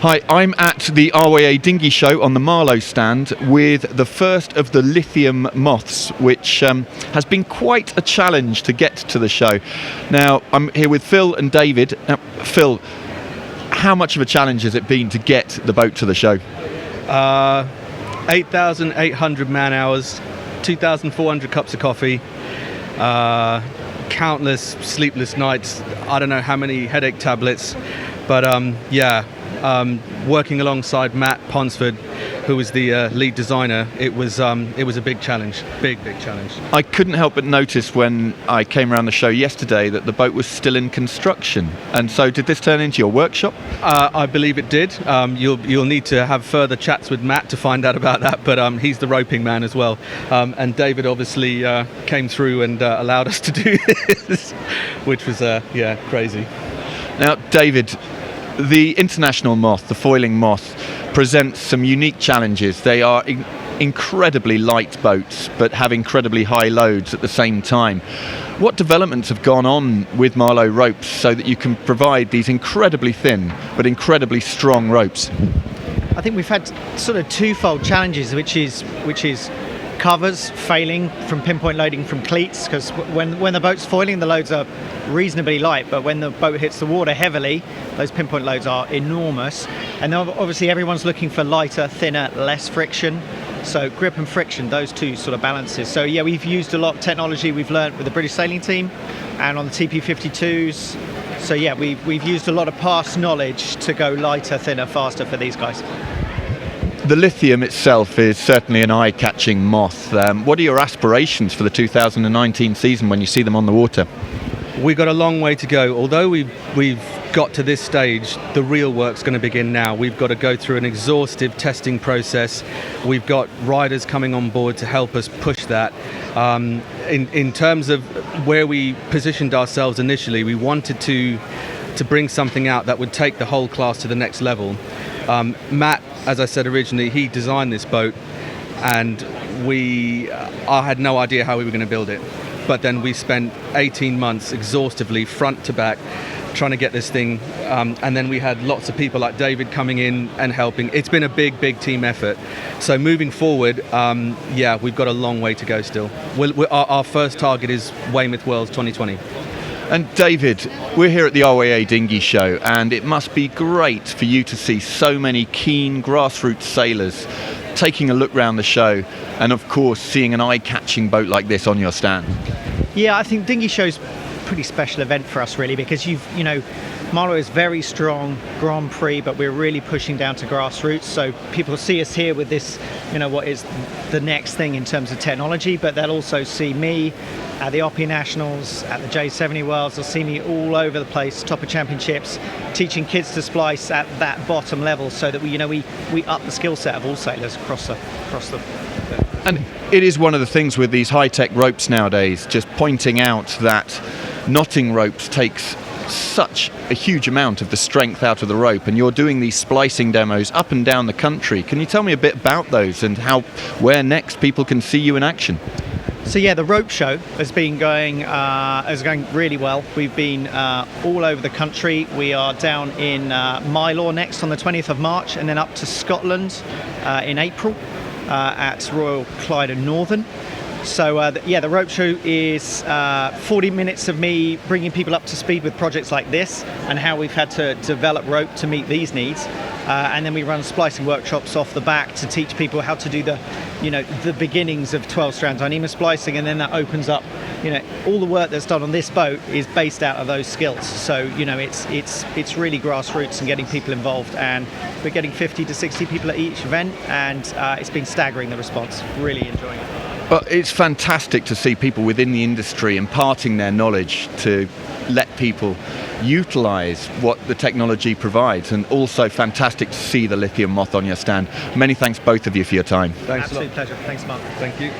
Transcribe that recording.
Hi, I'm at the RYA Dinghy Show on the Marlow stand with the first of the Lithium Moths, which has been quite a challenge to get to the show. Now, I'm here with Phil and David. Now, Phil, how much of a challenge has it been to get the boat to the show? 8,800 man hours, 2,400 cups of coffee, countless sleepless nights, I don't know how many headache tablets, but working alongside Matt Ponsford, who was the lead designer, it was a big challenge, big challenge. I couldn't help but notice when I came around the show yesterday that the boat was still in construction. And so did this turn into your workshop? I believe it did. You'll need to have further chats with Matt to find out about that, but he's the roping man as well. And David obviously came through and allowed us to do this, which was crazy. Now, David, the International Moth, the foiling Moth, presents some unique challenges. They are incredibly light boats, but have incredibly high loads at the same time. What developments have gone on with Marlow ropes so that you can provide these incredibly thin, but incredibly strong ropes? I think we've had sort of twofold challenges, which is covers failing from pinpoint loading from cleats, because when the boat's foiling, the loads are reasonably light, but when the boat hits the water heavily, those pinpoint loads are enormous. And then obviously everyone's looking for lighter, thinner, less friction. So grip and friction, those two sort of balances. So yeah, we've used a lot of technology we've learned with the British sailing team and on the TP52s. So yeah, we've used a lot of past knowledge to go lighter, thinner, faster for these guys. The Lithium itself is certainly an eye-catching Moth. What are your aspirations for the 2019 season when you see them on the water? We've got a long way to go. Although we've got to this stage, the real work's going to begin now. We've got to go through an exhaustive testing process. We've got riders coming on board to help us push that. In terms of where we positioned ourselves initially, we wanted to bring something out that would take the whole class to the next level. Matt, as I said originally, he designed this boat, and I had no idea how we were going to build it. But then we spent 18 months exhaustively, front to back, trying to get this thing. And then we had lots of people like David coming in and helping. It's been a big team effort. So moving forward, we've got a long way to go still. Our first target is Weymouth Worlds 2020. And David, we're here at the RYA Dinghy Show, and it must be great for you to see so many keen grassroots sailors taking a look round the show, and of course seeing an eye-catching boat like this on your stand. Yeah, I think Dinghy Show's a pretty special event for us really, because Marlow is very strong Grand Prix, but we're really pushing down to grassroots. So people see us here with this, what is the next thing in terms of technology, but they'll also see me at the OPI Nationals, at the J70 Worlds. They'll see me all over the place, top of championships, teaching kids to splice at that bottom level, so that we up the skill set of all sailors across the. And it is one of the things with these high-tech ropes nowadays, just pointing out that knotting ropes takes such a huge amount of the strength out of the rope, and you're doing these splicing demos up and down the country. Can you tell me a bit about those and where next people can see you in action? So yeah, the rope show has been going really well. We've been all over the country. We are down in Marlow next on the 20th of March, and then up to Scotland in April at Royal Clyde and Northern. So the rope show is 40 minutes of me bringing people up to speed with projects like this and how we've had to develop rope to meet these needs. And then we run splicing workshops off the back to teach people how to do the beginnings of 12-strand Dyneema splicing, and then that opens up, all the work that's done on this boat is based out of those skills. So, it's really grassroots and getting people involved, and we're getting 50 to 60 people at each event, and it's been staggering, the response. Really enjoying it. Well, it's fantastic to see people within the industry imparting their knowledge to let people utilise what the technology provides, and also fantastic to see the Lithium Moth on your stand. Many thanks both of you for your time. Thanks. Absolute pleasure. Thanks, Mark. Thank you.